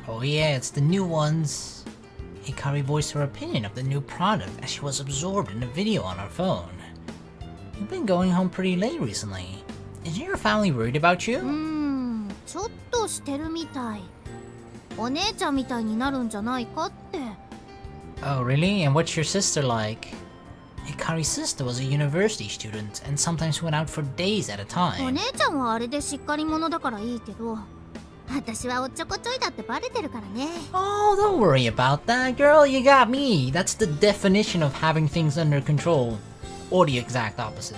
Oh yeah, it's the new ones. Hikari voiced her opinion of the new product as she was absorbed in a video on her phone. You've been going home pretty late recently. Isn't your family worried about you? ちょっとしてるみたい。お姉ちゃんみたいになるんじゃないかって。Oh really? And what's your sister like? Hikari's sister was a university student and sometimes went out for days at a お time. 姉ちゃんはあれでしっかり者だからいいけど、私はおっちょこちょいだってバレてるからね。Oh, don't worry about that, girl. You got me. That's the definition of having things under control, or the exact opposite.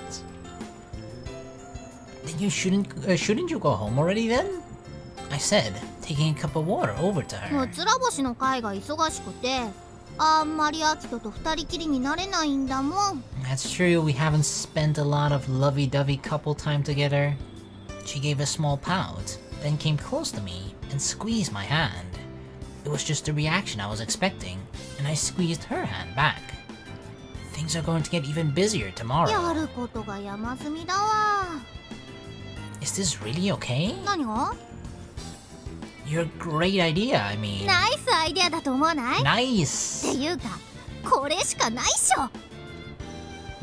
Then you shouldn't you go home already then? I said, taking a cup of water over to も her. うつら星の会が忙しくて、あんまりアキトと二人きりになれないんだもん。That's true. We haven't spent a lot of lovey-dovey couple time together. She gave a small pout, then came close to me and squeezed my hand. It was just the reaction I was expecting, and I squeezed her hand back. Things are going to get even busier や tomorrow. ることが山積みだわ。 Is this really okay? 何が？ Your great idea, I mean. ナイスアイデアだと思わない？って Nice. いうか、これしかないっしょ。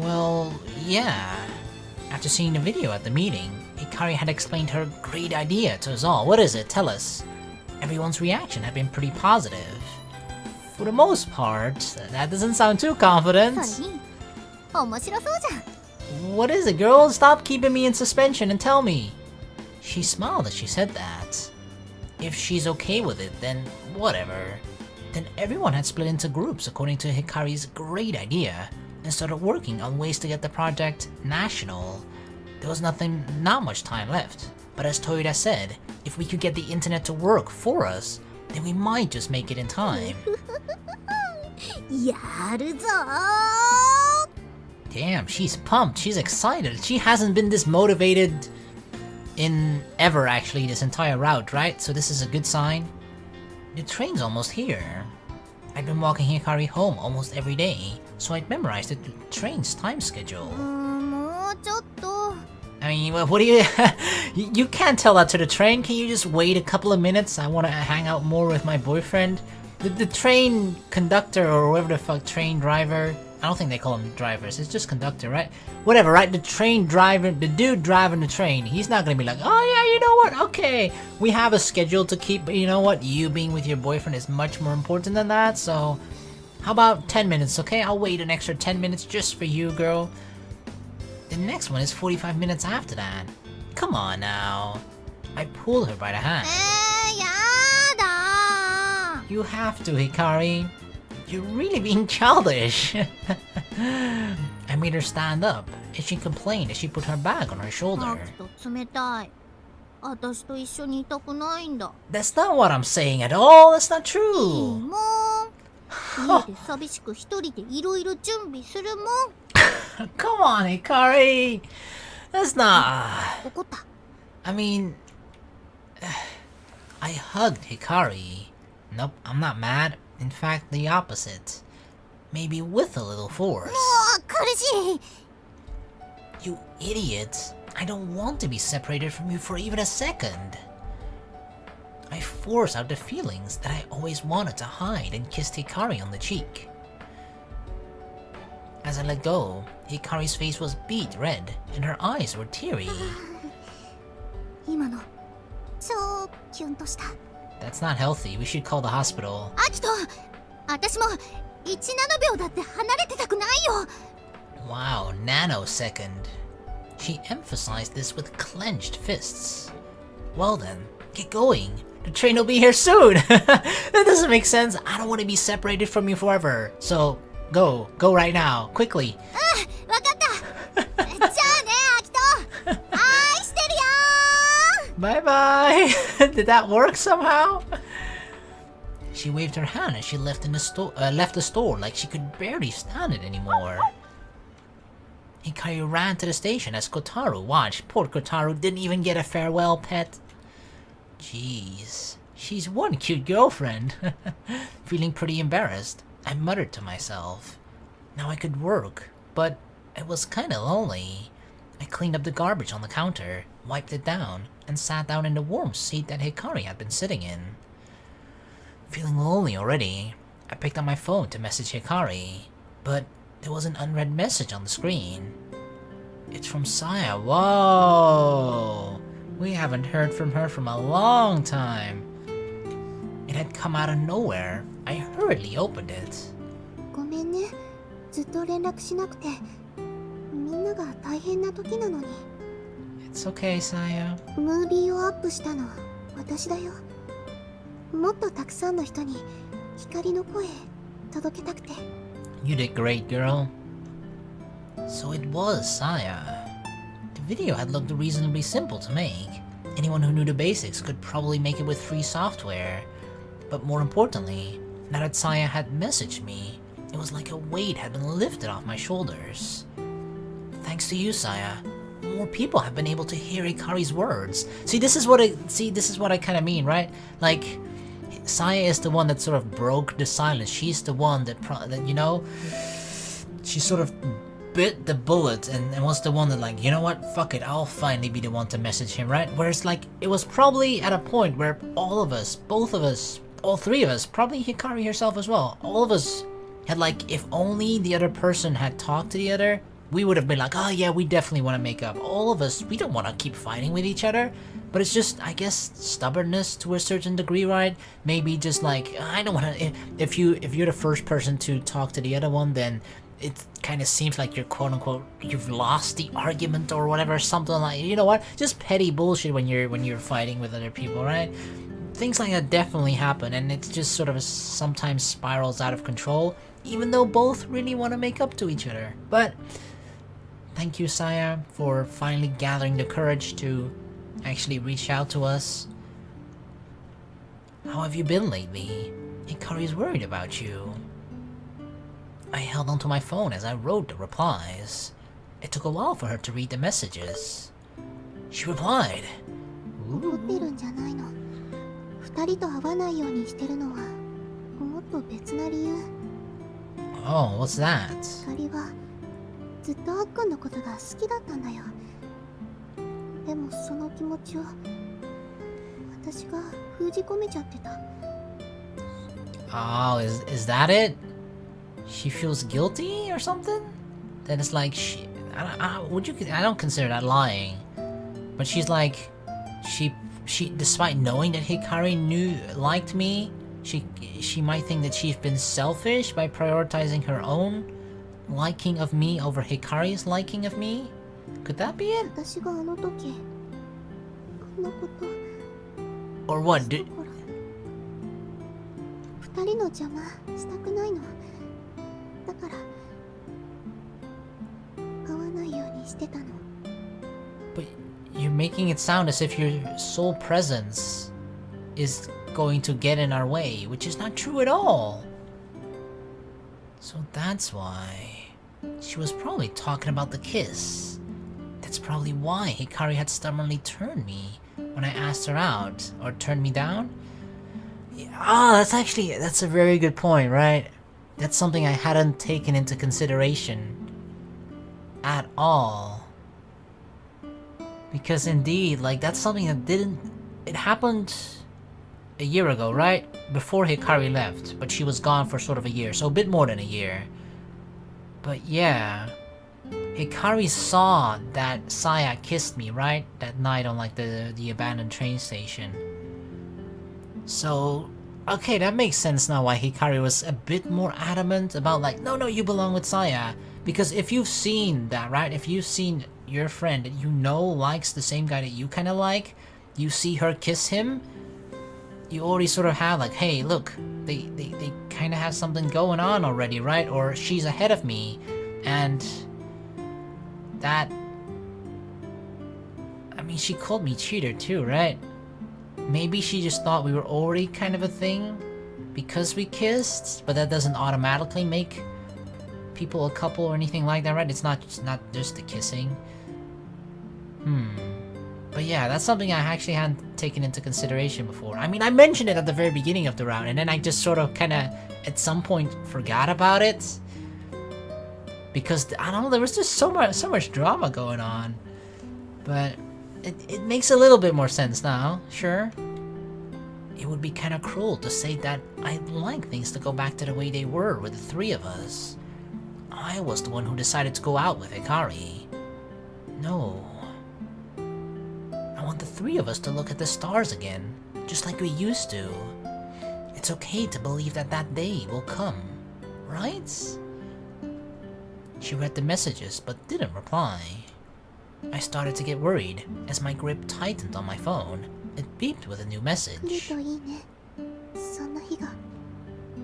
Well, yeah. After seeing the video at the meeting, Hikari had explained her great idea to us all. What is it? Tell us. Everyone's reaction had been pretty positive. For the most part, that doesn't sound too そ confident. れに、面白そうじゃん。 What is it, girl? Stop keeping me in suspension and tell me. She smiled as she said that. If she's okay with it, then whatever. Then everyone had split into groups according to Hikari's great idea and started working on ways to get the project national. There was not much time left, but as Toyoda said, if we could get the internet to work for us, then we might just make it in time. やるぞー。 Damn, she's pumped, she's excited. She hasn't been this motivated in ever actually this entire route, right? So this is a good sign. The train's almost here. I've been walking Hikari home almost every day, so I'd memorized the train's time schedule. もうちょっと。 I mean, what do you... you can't tell that to the train. Can you just wait a couple of minutes? I want to hang out more with my boyfriend. The train conductor or whoever the fuck, train driver... I don't think they call them drivers. It's just conductor, right? Whatever, right? The train driver, the dude driving the train, he's not gonna be like, oh yeah, you know what? Okay, we have a schedule to keep, but you know what? You being with your boyfriend is much more important than that, so... How about 10 minutes, okay? I'll wait an extra 10 minutes just for you, girl. The next one is 45 minutes after that. Come on now. I pulled her by the hand. やだー。 You have to, Hikari. You're really being childish. I made her stand up, and she complained as she put her bag on her ア shoulder. キト冷たい。私と一緒にいたくないんだ。 That's not what I'm saying at all. That's not いい true. もん。家で寂しく一人でいろいろ準備するもん。 Come on, Hikari. That's not... 怒った。 I mean... I hugged Hikari. Nope, I'm not mad. In fact, the opposite. Maybe with a little force. もう苦しい。 You idiot. I don't want to be separated from you for even a second. I forced out the feelings that I always wanted to hide and kissed Hikari on the cheek. As I let go, Hikari's face was beet red and her eyes were teary. 今の超キュンとした。 That's not healthy. We should call the hospital. アキト、私も1ナノ秒だって離れてたくないよ。 Wow, nanosecond. She emphasized this with clenched fists. Well then, get going. The train will be here soon. That doesn't make sense. I don't want to be separated from you forever. So, go right now, quickly. わかった。じゃあね、アキト。愛してるよー。 Bye bye. Did that work somehow? She waved her hand as she left the store like she could barely stand it anymore. Hikari ran to the station as Kotaru watched. Poor Kotaru didn't even get a farewell pet. Jeez, she's one cute girlfriend. Feeling pretty embarrassed, I muttered to myself. Now I could work, but it was kinda lonely. I cleaned up the garbage on the counter, wiped it down, and sat down in the warm seat that Hikari had been sitting in. Feeling lonely already, I picked up my phone to message Hikari, but there was an unread message on the screen. It's from Saya. Whoa! We haven't heard from her from a long time. It had come out of nowhere. I hurriedly opened it. ごめんね。ずっと連絡しなくて。みんなが大変な時なのに。It's okay, Saya. ムービーをアップしたのは私だよ。もっとたくさんの人に光の声届けたくて。You did great, girl. So it was Saya. The video had looked reasonably simple to make. Anyone who knew the basics could probably make it with free software. But more importantly, now that Saya had messaged me, it was like a weight had been lifted off my shoulders. Thanks to you, Saya, more people have been able to hear Hikari's words. This is what I kind of mean, right? Like, Saya is the one that sort of broke the silence. She's the one that you know, she sort of bit the bullet and was the one that, like, you know what, fuck it, I'll finally be the one to message him, right? Whereas, like, it was probably at a point where all of us, both of us, all three of us, probably Hikari herself as well, all of us had, like, if only the other person had talked to the other, we would have been like, oh yeah, we definitely want to make up. All of us, we don't want to keep fighting with each other, but it's just, I guess, stubbornness to a certain degree, right? Maybe just like, I don't want to, if you're the first person to talk to the other one, then it kind of seems like you're quote-unquote, you've lost the argument or whatever, something like, you know what, just petty bullshit when you're fighting with other people, right? Things like that definitely happen, and it's just sort of sometimes spirals out of control, even though both really want to make up to each other. But thank you, Saya, for finally gathering the courage to actually reach out to us. How have you been lately? Hikari's worried about you. I held onto my phone as I wrote the replies. It took a while for her to read the messages. She replied, 怒ってるんじゃないの。二人と会わないようにしてるのはもっと別な理由。Oh, what's that? 光はずっとあっくんのことが好きだったんだよ。でもその気持ちを私が封じ込めちゃってた。Oh, is that it? She feels guilty or something? That it's like I don't consider that lying, but she's like, she despite knowing that Hikari liked me, she might think that she's been selfish by prioritizing her own liking of me over Hikari's liking of me. Could that be it? 私があの時こんなこと Or what? 二人の邪魔したくないの。だから会わないようにしてたの。 But you're making it sound as if your sole presence is going to get in our way, which is not true at all. So that's why. She was probably talking about the kiss. That's probably why Hikari had stubbornly turned me when I asked her out, or turned me down. That's a very good point, right? That's something I hadn't taken into consideration at all. Because indeed, like, that's something that it happened a year ago, right? Before Hikari left, but she was gone for sort of a year, so a bit more than a year. But yeah, Hikari saw that Saya kissed me, right? That night on, like, the abandoned train station. So, okay, that makes sense now why Hikari was a bit more adamant about, like, no, you belong with Saya. Because if you've seen that, right? If you've seen your friend that you know likes the same guy that you kind of like, you see her kiss him, you already sort of have, like, hey, look, they kind of have something going on already, right? Or she's ahead of me, and that, I mean, she called me cheater too, right? Maybe she just thought we were already kind of a thing because we kissed, but that doesn't automatically make people a couple or anything like that, right? It's not just the kissing. But yeah, that's something I actually hadn't taken into consideration before. I mean, I mentioned it at the very beginning of the round, and then I just sort of kind of, at some point, forgot about it. Because, I don't know, there was just so much drama going on. But it makes a little bit more sense now, sure. It would be kinda cruel to say that I'd like things to go back to the way they were with the three of us. I was the one who decided to go out with Hikari. No. I want the three of us to look at the stars again, just like we used to. It's okay to believe that that day will come, right? She read the messages but didn't reply. I started to get worried as my grip tightened on my phone. It beeped with a new 来る message. といいね。そんな日が。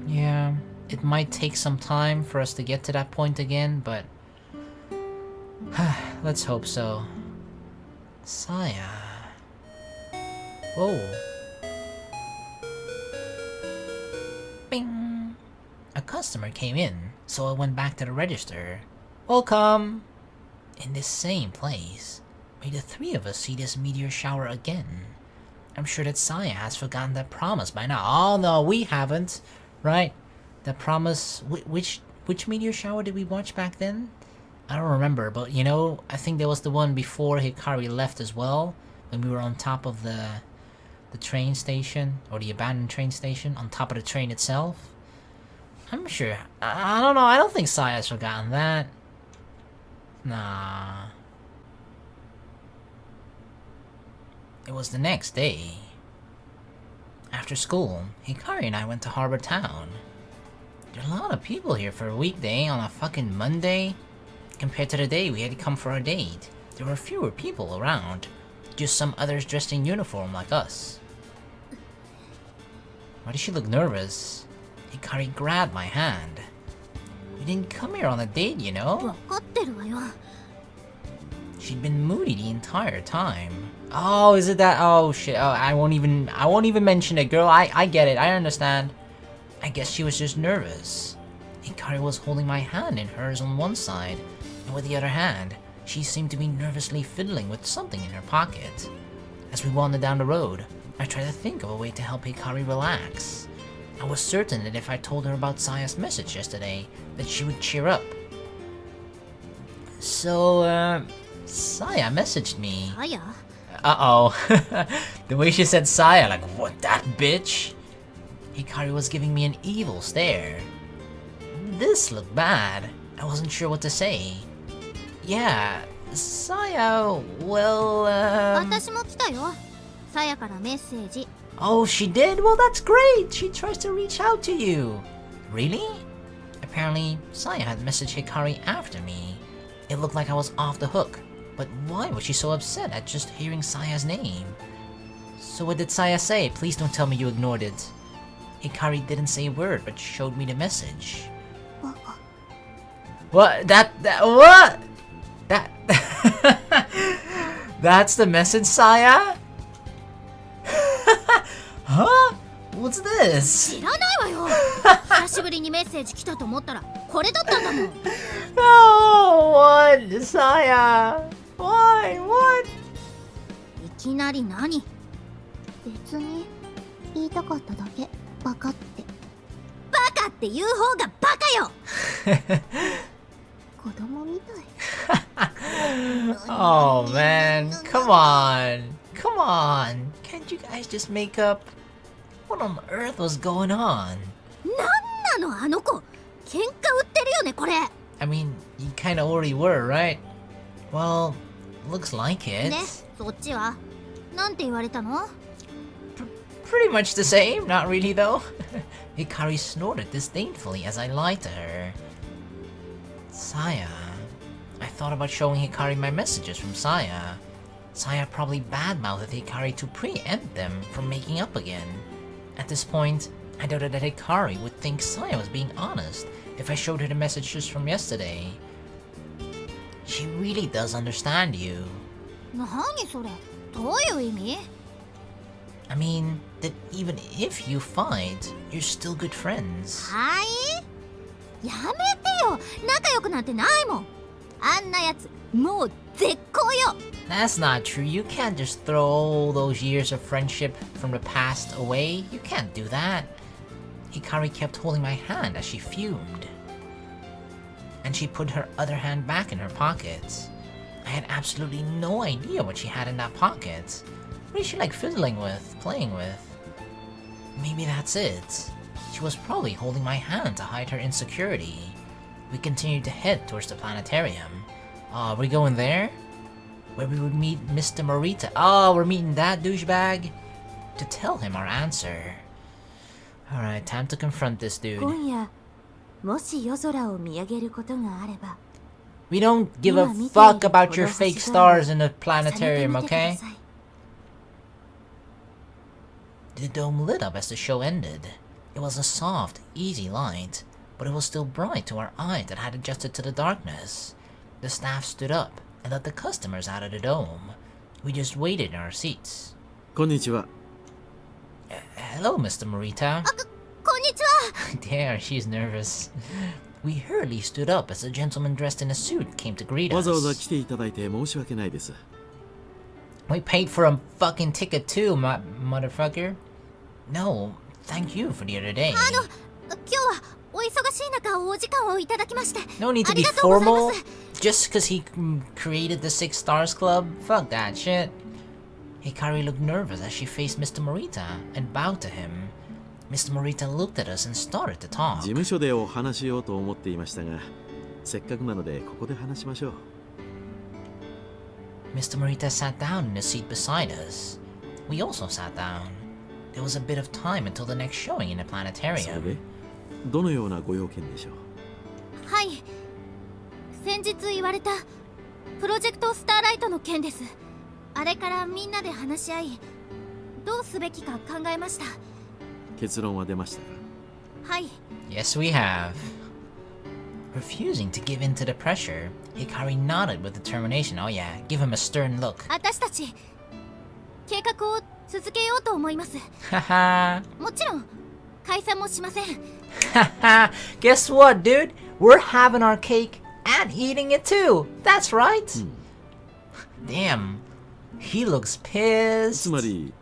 Yeah, it might take some time for us to get to that point again, but let's hope so. Saya. Whoa. Bing. A customer came in, so I went back to the register. Welcome. In this same place, may the three of us see this meteor shower again. I'm sure that Saya has forgotten that promise by now. Oh no, we haven't. Right? That promise... Which meteor shower did we watch back then? I don't remember, but you know, I think there was the one before Hikari left as well. When we were on top of the train station, or the abandoned train station, on top of the train itself. I'm sure... I don't know, I don't think Saya's forgotten that. Nah. It was the next day. After school, Hikari and I went to Harbor Town. There are a lot of people here for a weekday on a fucking Monday. Compared to the day we had to come for our date, there were fewer people around. Just some others dressed in uniform like us. Why does she look nervous? Hikari grabbed my hand. We didn't come here on a date, you know? わかってるわよ。 She'd been moody the entire time. Oh, is it that? Oh shit. Oh, I won't even mention it, girl. I get it. I understand. I guess she was just nervous. Hikari was holding my hand in hers on one side, and with the other hand, she seemed to be nervously fiddling with something in her pocket. As we wandered down the road, I tried to think of a way to help Hikari relax. I was certain that if I told her about Saya's message yesterday, that she would cheer up. So, Saya messaged me. さや Uh-oh. The way she said Saya, like, what, that bitch? Hikari was giving me an evil stare. This looked bad. I wasn't sure what to say. Yeah, Saya, well, 私も来たよ。さやからメッセージ。 Oh, she did? Well, that's great! She tries to reach out to you. Really? Apparently, Saya had messaged Hikari after me. It looked like I was off the hook. But why was she so upset at just hearing Saya's name? So what did Saya say? Please don't tell me you ignored it. Hikari didn't say a word, but showed me the message. バカ。 What? What? That... That's the message, Saya? Huh? What's this? 知らないわよ。久しぶりにメッセージ来たと思ったらこれだったんだもん。 No, what? Saya? Why? What? いきなり何？別に言いたかっただけ。バカって。バカって言う方がバカよ。子供みたい。 Oh man, come on. Come on. Can't you guys just make up? What on earth was going on? なんなのあの子。喧嘩売ってるよねこれ。 I mean, you kinda already were, right? Well, looks like it. ね、そっちは。なんて言われたの？ Pretty much the same, not really though. Hikari snorted disdainfully as I lied to her. Saya. I thought about showing Hikari my messages from Saya. Saya probably badmouthed Hikari to preempt them from making up again. At this point, I doubted that Hikari would think Saya was being honest if I showed her the messages from yesterday. She really does understand you. 何それ？どういう意味？ I mean, that even if you fight, you're still good friends. はい？やめてよ。仲良くなんてないもん。あんなやつ、もう絶好よ。 That's not true. You can't just throw all those years of friendship from the past away. You can't do that. Hikari kept holding my hand as she fumed. And she put her other hand back in her pocket. I had absolutely no idea what she had in that pocket. What is she like fiddling with, playing with? Maybe that's it. She was probably holding my hand to hide her insecurity. We continued to head towards the planetarium. Are we going there? Where we would meet Mr. Morita. Oh, we're meeting that douchebag? To tell him our answer. Alright, time to confront this dude. 今夜もし夜空を見上げることがあれば We don't give a fuck about your fake stars in the planetarium, okay? The dome lit up as the show ended. It was a soft, easy light, but it was still bright to our eyes that had adjusted to the darkness. The staff stood up and let the customers out of the dome. We just waited in our seats. こんにちは。 Hello, Mr. Morita. こんにちは。 Damn, she's nervous. We hurriedly stood up as a gentleman dressed in a suit came to greet わざわざ us. 来ていただいて申し訳ないです。 We paid for a fucking ticket too, motherfucker. No, thank you for the other day. 今日はお忙しい中お時間をいただきまして No need to あ be りがとうございま formal す。 just because he created the Six Stars Club. Fuck that shit. Hikari looked nervous as she faced Mr. Morita and bowed to him. Mr. Morita looked at us and started to 事 talk. 務所でお話しようと思っていましたが、せっかくなのでここで話しましょう。 Mr. Morita sat down in the seat beside us. We also sat down. There was a bit of time until the next showing in the それ planetarium. で、どのようなご用件でしょう。はい先日言われたプロジェクトスターライトの件です。あれからみんなで話し合いどうすべきか考えました。結論は出ましたか。はい Yes, we have. Refusing to give in to the pressure, Hikari nodded with determination. Oh yeah, give him a stern look. 私たち計画を続けようと思います。 Haha. もちろん解散もしません。 Haha. Guess what, dude? We're having our cake and eating it too. That's right. Damn. He looks つ pissed. まり、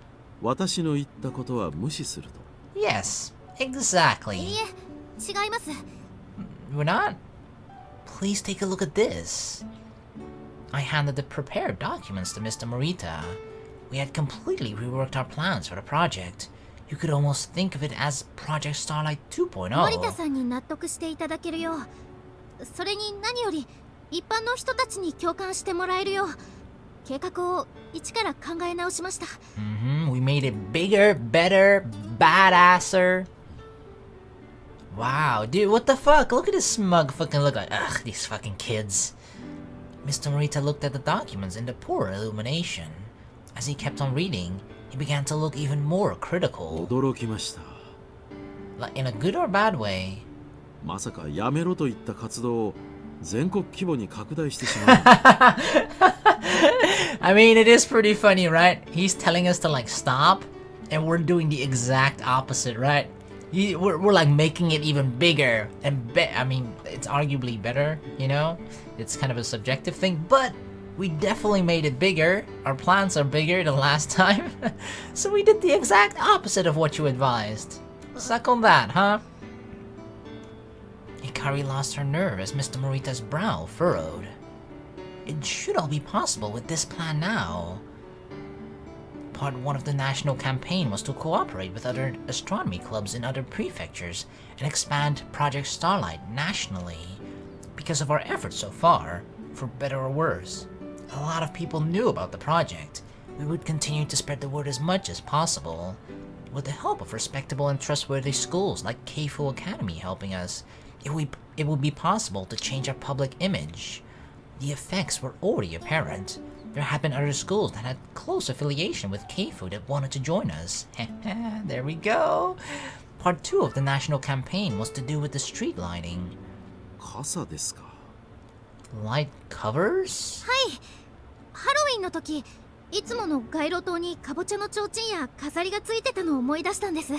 私の言ったことは無視すると。Yes, いい exactly. え違います。 We're not? Please take a look at this. I handed the prepared documents to Mr. Morita. We had completely reworked our plans for the project. You could almost think of it as Project Starlight 2.0. 森田さんに納得していただけるよう、それに何より一般の人たちに共感してもらえるよう計画を一から考え直しました。 We made it bigger, better, badasser. Wow, dude, what the fuck? Look at this smug fucking look. Ugh, these fucking kids. Mr. Morita looked at the documents in the poor illumination. As he kept on reading, he began to look even more critical. 驚きました。 Like, in a good or bad way. まさかやめろといった活動を全国規模に拡大してしまう。I mean, it is pretty funny, right? He's telling us to like stop, and we're doing the exact opposite, right? We're like making it even bigger and I mean, it's arguably better, you know? It's kind of a subjective thing, but we definitely made it bigger. Our plans are bigger than last time. So we did the exact opposite of what you advised. Suck on that, huh? Hikari lost her nerve as Mr. Morita's brow furrowed. It should all be possible with this plan now. Part 1 of the national campaign was to cooperate with other astronomy clubs in other prefectures and expand Project Starlight nationally. Because of our efforts so far, for better or worse, a lot of people knew about the project. We would continue to spread the word as much as possible. With the help of respectable and trustworthy schools like Keifu Academy helping us, it would be possible to change our public image. The effects were already apparent. There had been other schools that had close affiliation with Keifu that wanted to join us. There we go. Part 2 of the national campaign was to do with the street lighting. 傘ですか。 Light covers? はいハロウィンの時いつもの街路灯にかぼちゃの提灯や飾りがついてたのを思い出したんです。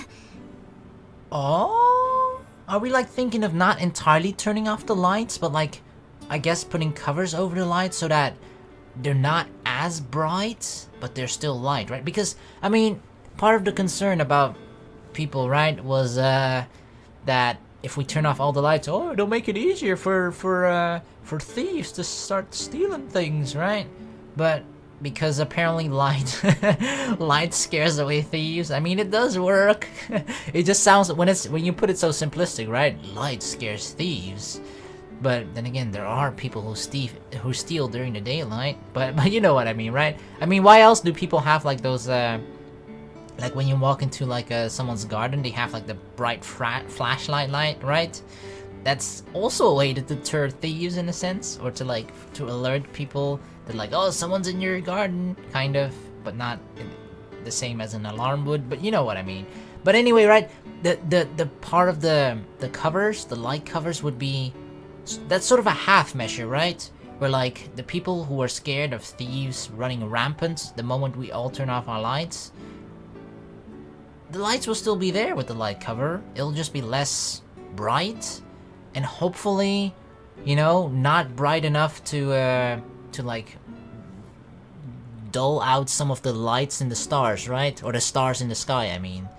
Oh? Are we like thinking of not entirely turning off the lights, but like, I guess putting covers over the lights so that they're not as bright, but they're still light, right? Because, I mean, part of the concern about people, right, was that if we turn off all the lights, oh, it'll make it easier for thieves to start stealing things, right? But because apparently light scares away thieves. I mean, it does work. It just sounds when you put it so simplistic, right? Light scares thieves. But then again, there are people who steal during the daylight. But you know what I mean, right? I mean, why else do people have like those like when you walk into like someone's garden, they have like the bright flashlight light, right? That's also a way to deter thieves in a sense, or to alert people that like, oh, someone's in your garden, kind of, but not the same as an alarm would. But you know what I mean. But anyway, right? The part of the covers, the light covers would be, that's sort of a half measure, right? Where like the people who are scared of thieves running rampant the moment we all turn off our lights, the lights will still be there with the light cover. It'll just be less bright, and hopefully, you know, not bright enough to like dull out some of the lights in the stars, right? Or the stars in the sky, I mean.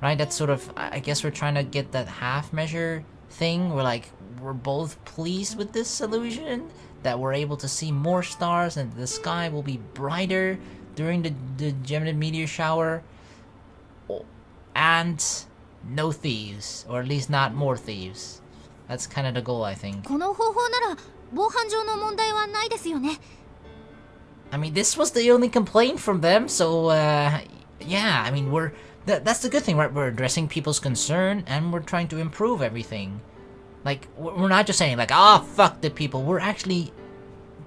Right? That's sort of, I guess we're trying to get that half measure thing. We're both pleased with this solution, that we're able to see more stars and the sky will be brighter during the Geminid meteor shower. And no thieves, or at least not more thieves. That's kind of the goal, I think. この方法なら防犯上の問題はないですよね。 I mean, this was the only complaint from them, so yeah, I mean, that's the good thing, right? We're addressing people's concern and we're trying to improve everything. Like, we're not just saying like, ah, fuck the people. We're actually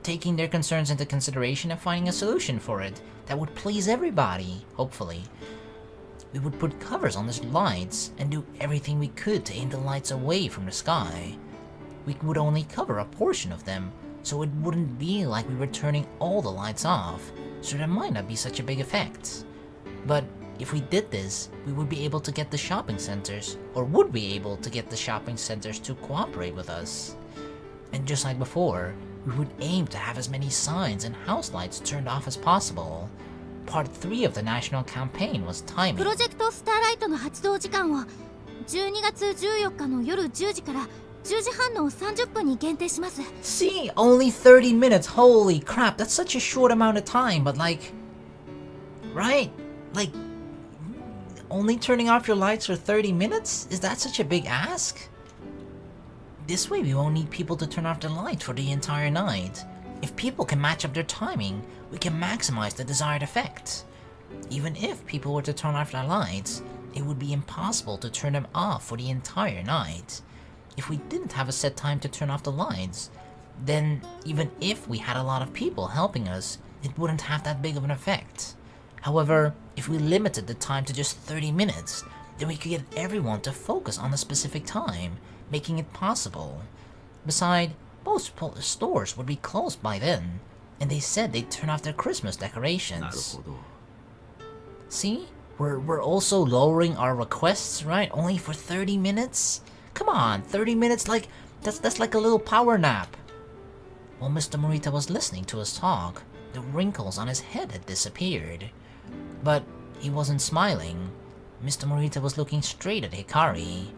taking their concerns into consideration and finding a solution for it that would please everybody, hopefully. We would put covers on the lights and do everything we could to aim the lights away from the sky. We would only cover a portion of them, so it wouldn't be like we were turning all the lights off, so there might not be such a big effect. But if we did this, we would be able to get the shopping centers, or would be able to get the shopping centers to cooperate with us. And just like before, we would aim to have as many signs and house lights turned off as possible. Part 3 of the national campaign was timing. プロジェクトスターライトの発動時間を12月14日の夜10時から10時半の30分に限定します。 See, only 30 minutes. Holy crap, that's such a short amount of time, but like, right? Like, only turning off your lights for 30 minutes? Is that such a big ask? This way we won't need people to turn off the light for the entire night. If people can match up their timing, we can maximize the desired effect. Even if people were to turn off their lights, it would be impossible to turn them off for the entire night. If we didn't have a set time to turn off the lights, then even if we had a lot of people helping us, it wouldn't have that big of an effect. However, if we limited the time to just 30 minutes, then we could get everyone to focus on a specific time, making it possible. Besides, most stores would be closed by then, and they said they'd turn off their Christmas decorations. See? We're also lowering our requests, right? Only for 30 minutes? Come on, 30 minutes, like, that's like a little power nap. While Mr. Morita was listening to us talk, the wrinkles on his head had disappeared. But he wasn't smiling. Mr. Morita was looking straight at Hikari.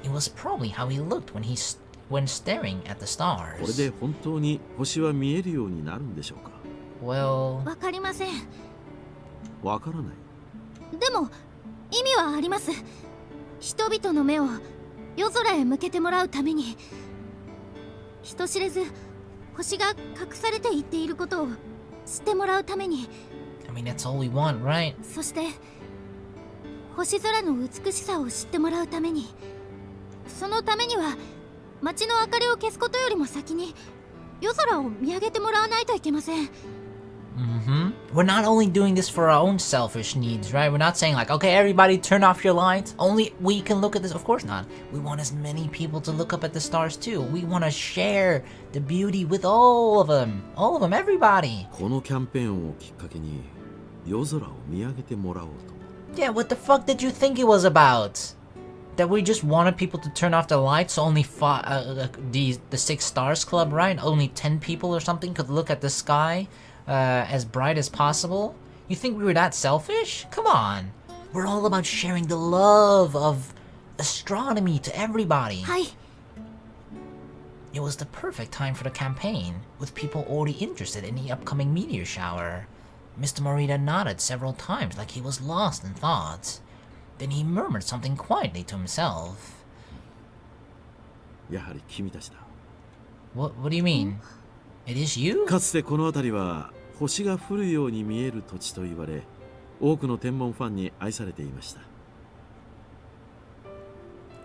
It was probably how he looked when staring at the stars. これで本当に星は見えるようになるんでしょうか。 Well... わかりません。わからない。でも意味はあります。人々の目を夜空へ向けてもらうために、人知れず星が隠されていっていることを知ってもらうために。 I mean, that's all we want, right? そして星空の美しさを知ってもらうために、そのためには街の明かりを消すことよりも先に夜空を見上げてもらわないといけません。 We're not only doing this for our own selfish needs, right? We're not saying like, okay, everybody turn off your lights. Only we can look at this. Of course not. We want as many people to look up at the stars too. We want to share the beauty with all of them. All of them, everybody. このキャンペーンをきっかけに夜空を見上げてもらおうと。 Yeah, what the fuck did you think it was about? That we just wanted people to turn off the lights so only the 6 stars club, right? Only 10 people or something could look at the sky as bright as possible? You think we were that selfish? Come on. We're all about sharing the love of astronomy to everybody. はい。 It was the perfect time for the campaign, with people already interested in the upcoming meteor shower. Mr. Morita nodded several times like he was lost in thought. Then he murmured something quietly to himself. やはり君たちだ。 What do you mean? It is you? かつてこの辺りは星が降るように見える土地と言われ、多くの天文ファンに愛されていました。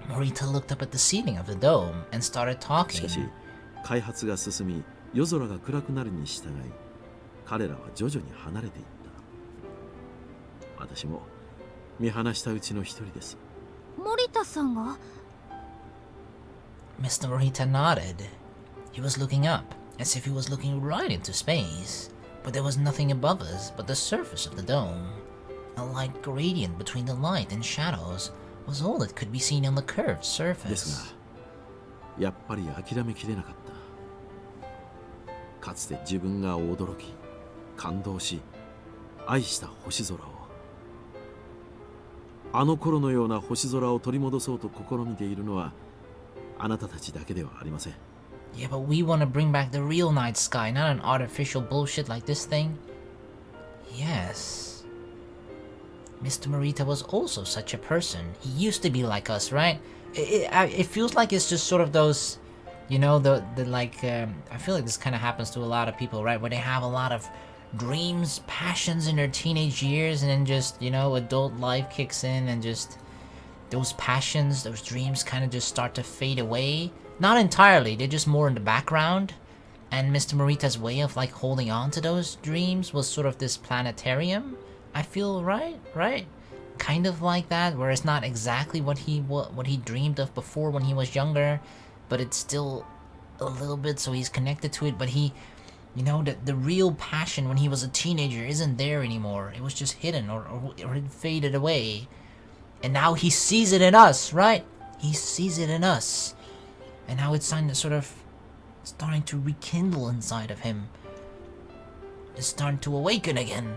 Morita looked up at the ceiling of the dome and started しかし talking. 開発が進み、夜空が暗くなるに従い、彼らは徐々に離れていった。私も見放したうちの一人です。森田さんが Mr. Morita nodded. He was looking up, as if he was looking right into space. But there was nothing above us but the surface of the dome. A light gradient between the light and shadows was all that could be seen on the curved です surface. が、やっぱり諦めきれなかった。かつて自分が驚き、感動し、愛した星空を、あの頃のような星空を取り戻そうと試みているのは、あなたたちだけではありません。 Yeah, but we want to bring back the real night sky, not an artificial bullshit like this thing. Yes. Mr. Morita was also such a person. He used to be like us, right? It feels like it's just sort of those, you know, I feel like this kind of happens to a lot of people, right? Where they have a lot of dreams, passions in their teenage years, and then just, you know, adult life kicks in and just those passions, those dreams kind of just start to fade away. Not entirely, they're just more in the background. And Mr. Morita's way of like holding on to those dreams was sort of this planetarium. I feel right? Kind of like that, where it's not exactly what he dreamed of before when he was younger, but it's still a little bit, so he's connected to it. But he, you know, the real passion when he was a teenager isn't there anymore. It was just hidden or it faded away. And now he sees it in us, right? He sees it in us. And now it's starting to rekindle inside of him. It's starting to awaken again.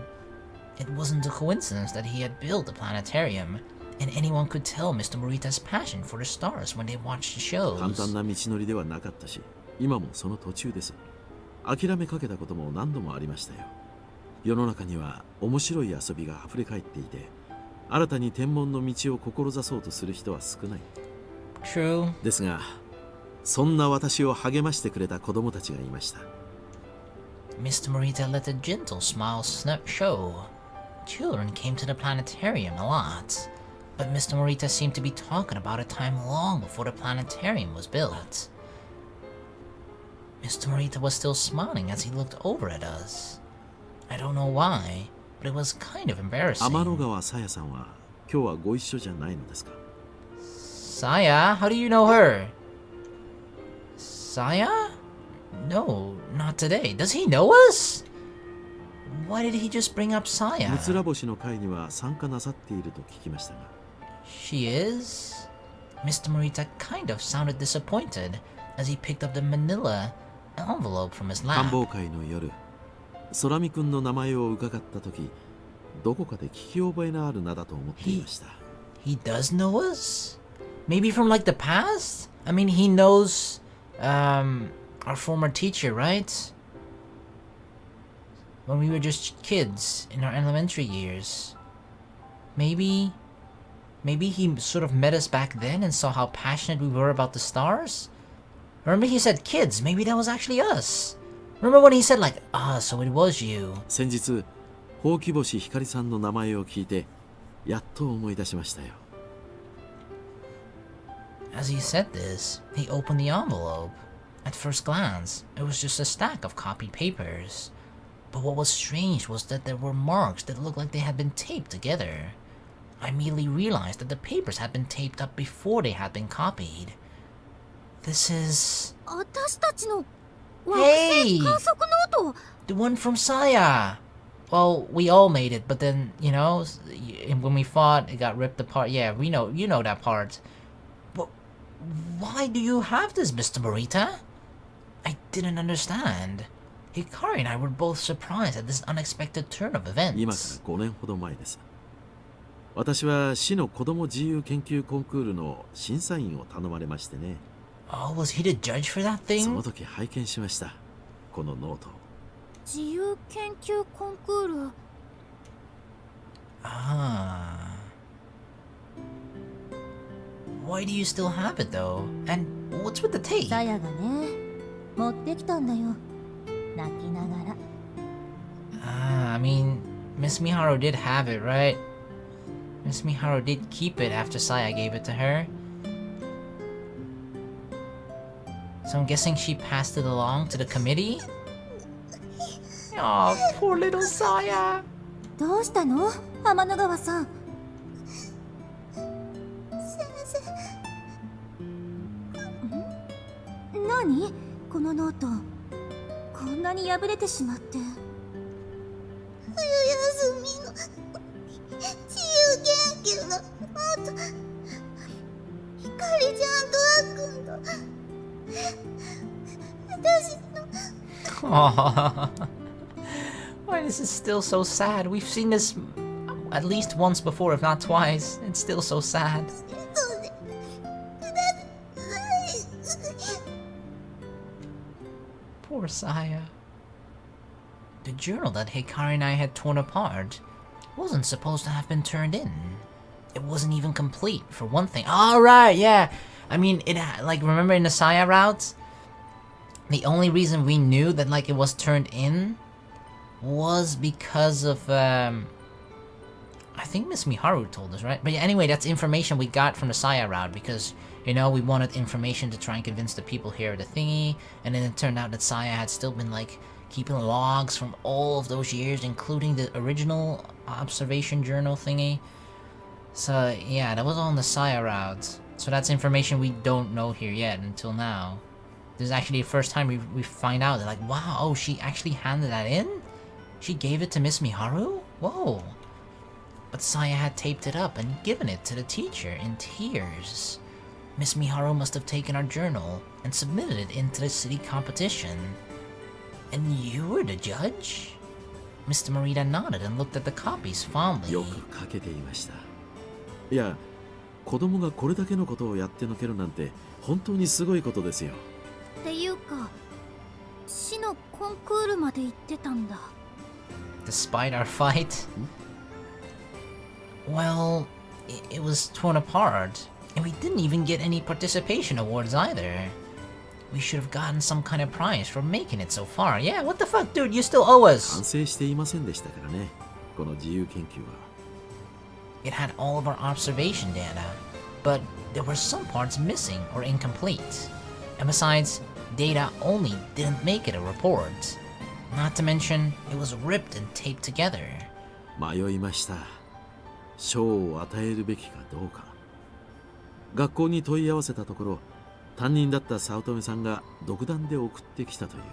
It wasn't a coincidence that he had built a planetarium, and anyone could tell Mr. Morita's passion for the stars when they watched the 簡 shows. 単な道のりではなかったし、今もその途中です。諦めかけたことも何度もありましたよ。世の中には面白い遊びが溢れ返っていて、新たに天文の道を志そうとする人は少ない。 True. ですが、そんな私を励ましてくれた子供たちがいました。 Mr. Morita let a gentle smile show. Children came to the planetarium a lot, but Mr. Morita seemed to be talking about a time long before the planetarium was built. Mr. Morita was still smiling as he looked over at us. I don't know why, but it was kind of 天の embarrassing. 川さやさんは今日はご一緒じゃないのですか？ Saya? How do you know her? Saya? No, not today. Does he know us? Why did he just bring up Saya? 三つら星の会には参加なさっていると聞きましたが。 She is? Mr. Morita kind of sounded disappointed as he picked up the manila envelope from his 官 lap. 房会の夜、空見くんの名前を伺った時、どこかで聞き覚えのある名だと思っていました。 He does know us? Maybe from like the past? I mean, he knows our former teacher, right? When we were just kids in our elementary years. Maybe he sort of met us back then and saw how passionate we were about the stars? Remember he said kids, maybe that was actually us. Remember when he said like, so it was you. 先日、ほうき星ひかりさんの名前を聞いて、やっと思い出しましたよ。 As he said this, he opened the envelope. At first glance, it was just a stack of copied papers. But what was strange was that there were marks that looked like they had been taped together. I immediately realized that the papers had been taped up before they had been copied. This is 私たちの惑 Hey! 星観測ノート the one from Saya. Well, we all made it, but then, you know, when we fought, it got ripped apart. Yeah, you know that part. But why do you have this, Mr. Morita? I didn't understand. Hikari and I were both surprised at this unexpected turn of 今から events. 5年ほど前です。私は市の子ども自由研究コンクールの審査員を頼まれましてね。 Oh, was he the judge for that そ thing? の時拝見しました、このノート。自由研究コンクール。 Ah. Why do you still have it though? And what's with the tape? さやがね、持ってきたんだよ。泣きながら。Ah, I mean, Miss Miharu did have it, right? Miss Miharu did keep it after Saya gave it to her. So I'm guessing she passed it along to the committee? Oh, poor little Saya. どうしたの、天の川さん。何このノート、こんなに破れてしまって。冬休みの自由研究のノート、ひかりちゃんとあっくんと私の。 Aww. Why is this still so sad? We've seen this at least once before, if not twice. It's still so sad. Poor Saya. The journal that Hikari and I had torn apart wasn't supposed to have been turned in. It wasn't even complete, for one thing. All right, yeah. I mean, like, remember in the Saya route? The only reason we knew that, like, it was turned in was because of, I think Miss Miharu told us, right? But yeah, anyway, that's information we got from the Saya route because, you know, we wanted information to try and convince the people here of the thingy, and then it turned out that Saya had still been, like, keeping logs from all of those years, including the original observation journal thingy. So, yeah, that was all in the Saya route. So that's information we don't know here yet until now. This is actually the first time we find out that, like, wow, oh, she actually handed that in? She gave it to Miss Miharu? Whoa. But Saya had taped it up and given it to the teacher in tears. Miss Miharu must have taken our journal and submitted it into the city competition. And you were the judge? Mr. Morita nodded and looked at the copies fondly. よく書けていました。いや、子供がこれだけのことをやってのけるなんて本当にすごいことですよ。っていうか、市のコンクールまで行ってたんだ。Despite our fight? Well, it was torn apart, and we didn't even get any participation awards either. We should have gotten some kind of prize for making it so far. Yeah, what the fuck, dude? You still owe 完 us! 成していませんでしたからね、この自由研究は。It had all of our observation data, but there were some parts missing or incomplete. And besides, data only didn't make it a report. Not to mention, it was ripped and taped together. 迷いました。賞を与えるべきかどうか。学校に問い合わせたところ、担任だった早乙女さんが独断で送ってきたという。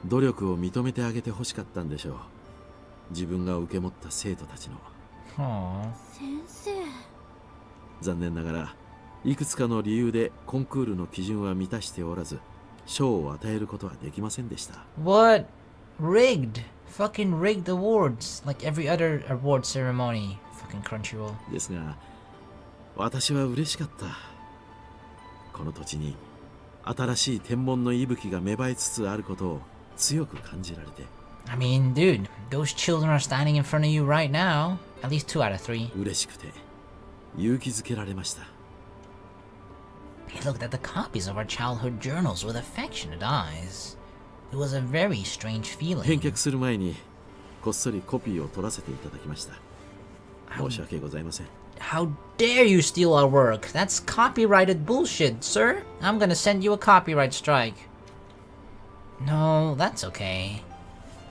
努力を認めてあげてほしかったんでしょう。自分が受け持った生徒たちの。Aww. 先生。残念ながら、いくつかの理由でコンクールの基準は満たしておらず、賞を与えることはできませんでした。What? Rigged. Fucking rigged awards. Like every other award ceremony. Fucking Crunchyroll. ですが、私は嬉しかった。この土地に新しい天文の息吹が芽生えつつあることを強く感じられて。I mean, dude, those children are standing in front of you right now. At least 2 out of 3. 嬉しくて勇気づけられました。He looked at the copies of our childhood journals with affectionate eyes. It was a very strange 返 feeling. 却する前にこっそりコピーを取らせていただきました。申し訳ございません。 How dare you steal our work? That's copyrighted bullshit, sir. I'm gonna send you a copyright strike. No, that's okay.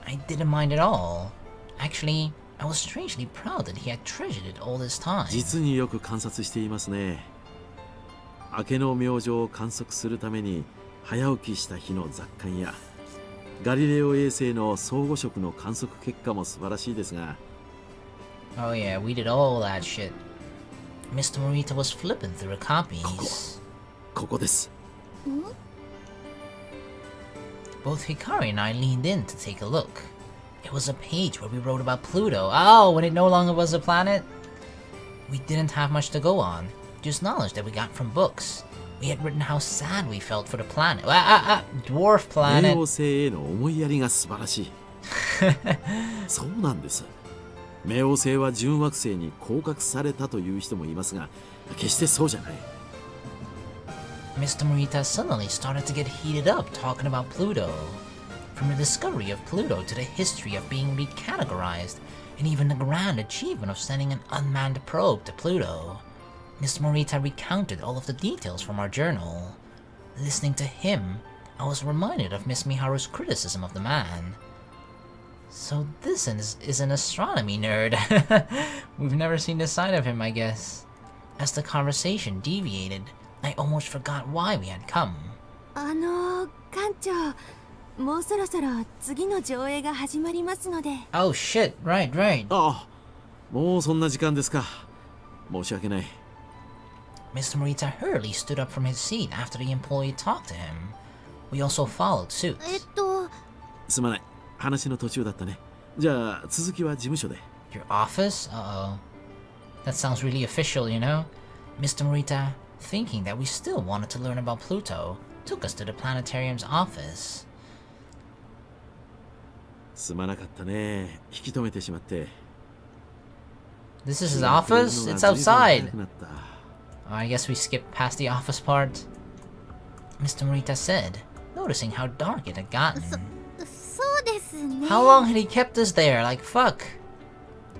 I didn't mind at all. Actually, I was strangely proud that he had treasured it all this time. 実によく観察していますね。明けの明星を観測するために早起きした日の雑感やガリレオ衛星の相互色の観測結果も素晴らしいですが、 Oh yeah, we did all that shit. Mr. Morita was flipping through the copies. ここです。Both Hikari and I leaned in to take a look. It was a page where we wrote about Pluto. Oh, when it no longer was a planet? We didn't have much to go on, just knowledge that we got from books. We had written how sad we felt for the planet. Dwarf 冥 planet. 王星への思いやりが素晴らしいそうなんです。冥王星は準惑星に降格されたという人もいますが、決してそうじゃない。 Mr. Morita suddenly started to get heated up talking about Pluto. From the discovery of Pluto to the history of being recategorized, and even the grand achievement of sending an unmanned probe to Pluto. Mr. Morita recounted all of the details from our journal. Listening to him, I was reminded of Miss Miharu's criticism of the man. So this is an astronomy nerd. We've never seen this side of him, I guess. As the conversation deviated, I almost forgot why we had come. 館長、もうそろそろ次の上映が始まりますので。Oh shit, right. ああ、もうそんな時間ですか。申し訳ない。 Mr. Morita hurriedly stood up from his seat after the employee talked to him. We also followed suit. すまない。話の途中だったね。じゃあ続きは事務所で。 Your office? Uh-oh. That sounds really official, you know? Mr. Morita, thinking that we still wanted to learn about Pluto, took us to the planetarium's office. すまなかったね。引き止めてしまって。 This is his office? It's outside. Oh, I guess we skipped past the office part. Mr. Morita said, noticing how dark it had gotten. そうですね。 How long had he kept us there? Like, fuck.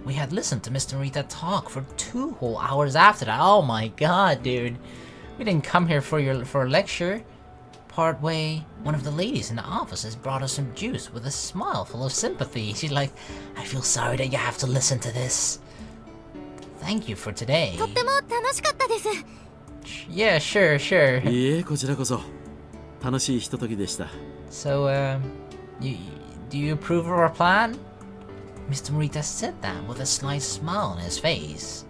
We had listened to Mr. Morita talk for 2 whole hours after that. Oh my god, dude. We didn't come here for a lecture. Part way, one of the ladies in the office has brought us some juice with a smile full of sympathy. She's like, I feel sorry that you have to listen to this. Thank you for today. とっても楽しかったです。 Yeah, sure. いいえ、こちらこそ。楽しいひとときでした。 So, do you approve of our plan? Mr. Morita said that with a slight smile on his face.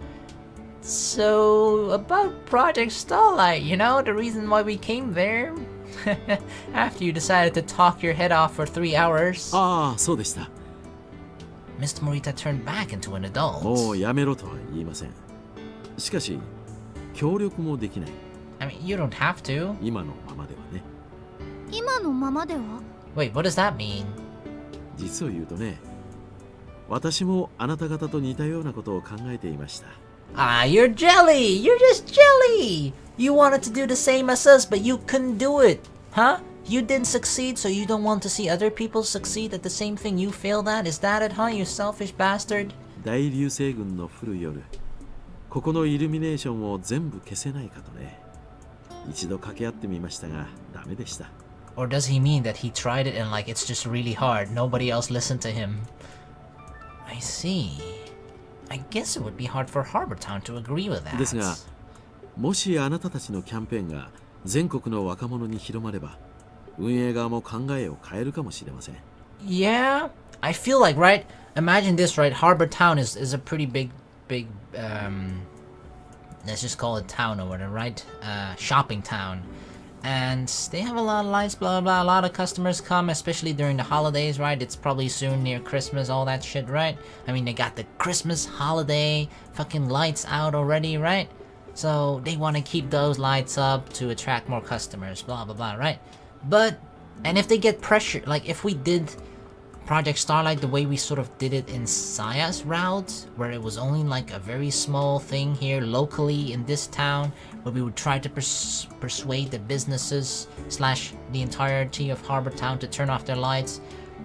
So, about Project Starlight, you know, the reason why we came there? After you decided to talk your head off for 3 hours. ああ、そうでした。 Mr. Morita turned back into an も adult. うやめろとは言いません。しかし、協力もできない。 I mean, you don't have to. 今のままではね。今のままでは？ Wait, what does that mean? 実を言うとね、私もあなた方と似たようなことを考えていました。 Ah, you're jelly! You're just jelly! You wanted to do the same as us, but you couldn't do it. Huh? You didn't succeed, so you don't want to see other people succeed at the same thing you failed at? Is that it, huh, you selfish bastard? 大流星群の降る夜、ここのイルミネーションを全部消せないかとね。一度掛け合ってみましたが、ダメでした。 Or does he mean that he tried it and like it's just really hard, nobody else listened to him? I see. I guess it would be hard for Harbor Town to agree with that. ですが、もしあなたたちのキャンペーンが全国の若者に広まれば、運営側も考えを変えるかもしれません。 Yeah, I feel like, right? Imagine this, right? Harbor Town is a pretty big, let's just call it town or whatever, right? Shopping town. And they have a lot of lights, blah, blah, a lot of customers come, especially during the holidays, right? It's probably soon near Christmas, all that shit, right? I mean, they got the Christmas holiday fucking lights out already, right? So they want to keep those lights up to attract more customers, blah, blah, blah, right? But, and if they get pressure, like if we did Project Starlight the way we sort of did it in Saya's route, where it was only like a very small thing here locally in this town, where we would try to persuade the businesses / the entirety of Harbor Town to turn off their lights.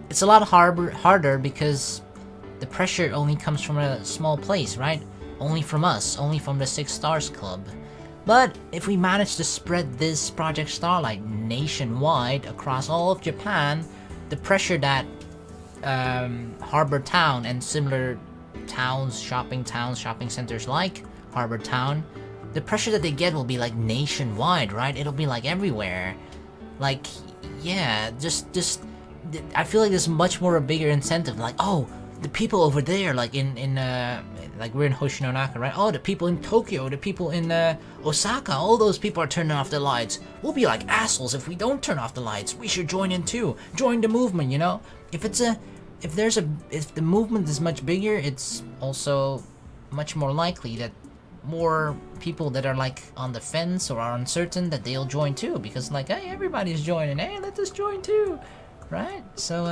It's a lot harder because the pressure only comes from a small place, right? Only from us, only from the 6 Stars Club. But if we manage to spread this Project Starlight nationwide across all of Japan, the pressure that Harbor Town and similar towns, shopping centers like Harbor Town, the pressure that they get will be like nationwide, right? It'll be like everywhere. Like, yeah, just I feel like there's much more a bigger incentive. Like, oh, the people over there, like like we're in Hoshinonaka, right? Oh, the people in Tokyo, the people in Osaka, all those people are turning off the lights. We'll be like assholes if we don't turn off the lights. We should join in too. Join the movement, you know? If the movement is much bigger, it's also much more likely that more people that are like on the fence or are uncertain that they'll join too, because like, hey, everybody's joining, hey, let us join too, right? So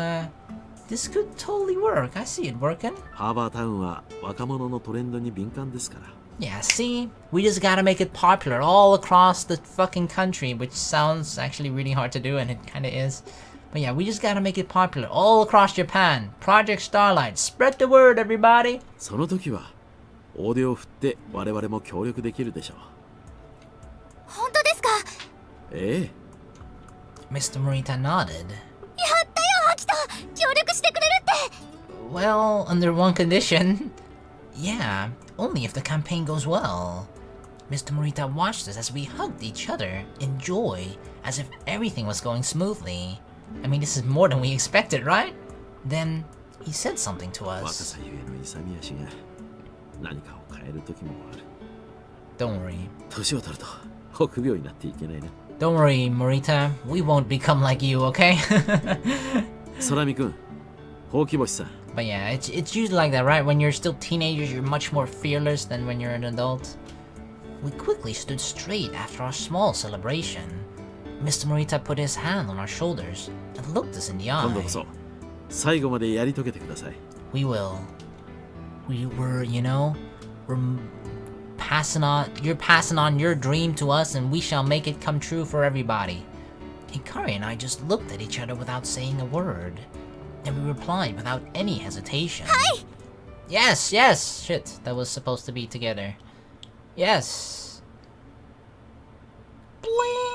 this could totally work. I see it working. ハーバータウンは若者のトレンドに敏感ですから。 Yeah, see? We just gotta make it popular all across the fucking country, which sounds actually really hard to do, and it kinda is. But yeah, we just gotta make it popular all across Japan. Project Starlight, spread the word, everybody! その時は大手を振って我々も協力できるでしょう。本当ですか？ええ。 Mr. Morita nodded. やったよ、アキト！協力してくれるって！ Well, under one condition. Yeah, only if the campaign goes well. Mr. Morita watched us as we hugged each other in joy, as if everything was going smoothly. I mean, this is more than we expected, right? Then he said something to 若 us. さゆえの勇み足が何かを変える時もある。 Don't worry. 年を取ると臆病になっていけないな。 Don't worry, Morita. We won't become like you, okay? 空見くん、ほうき星さん。 But yeah, it's usually like that, right? When you're still teenagers, you're much more fearless than when you're an adult. We quickly stood straight after our small celebration. Mr. Morita put his hand on our shoulders and looked us in the 今度 eye. こそ最後までやり遂げてください。 We will. We were, you know, we're passing on, you're passing on your dream to us and we shall make it come true for everybody. Hikari and I just looked at each other without saying a word. And we replied without any hesitation. Hi! Yes, yes! Shit, that was supposed to be together. Yes. Bling!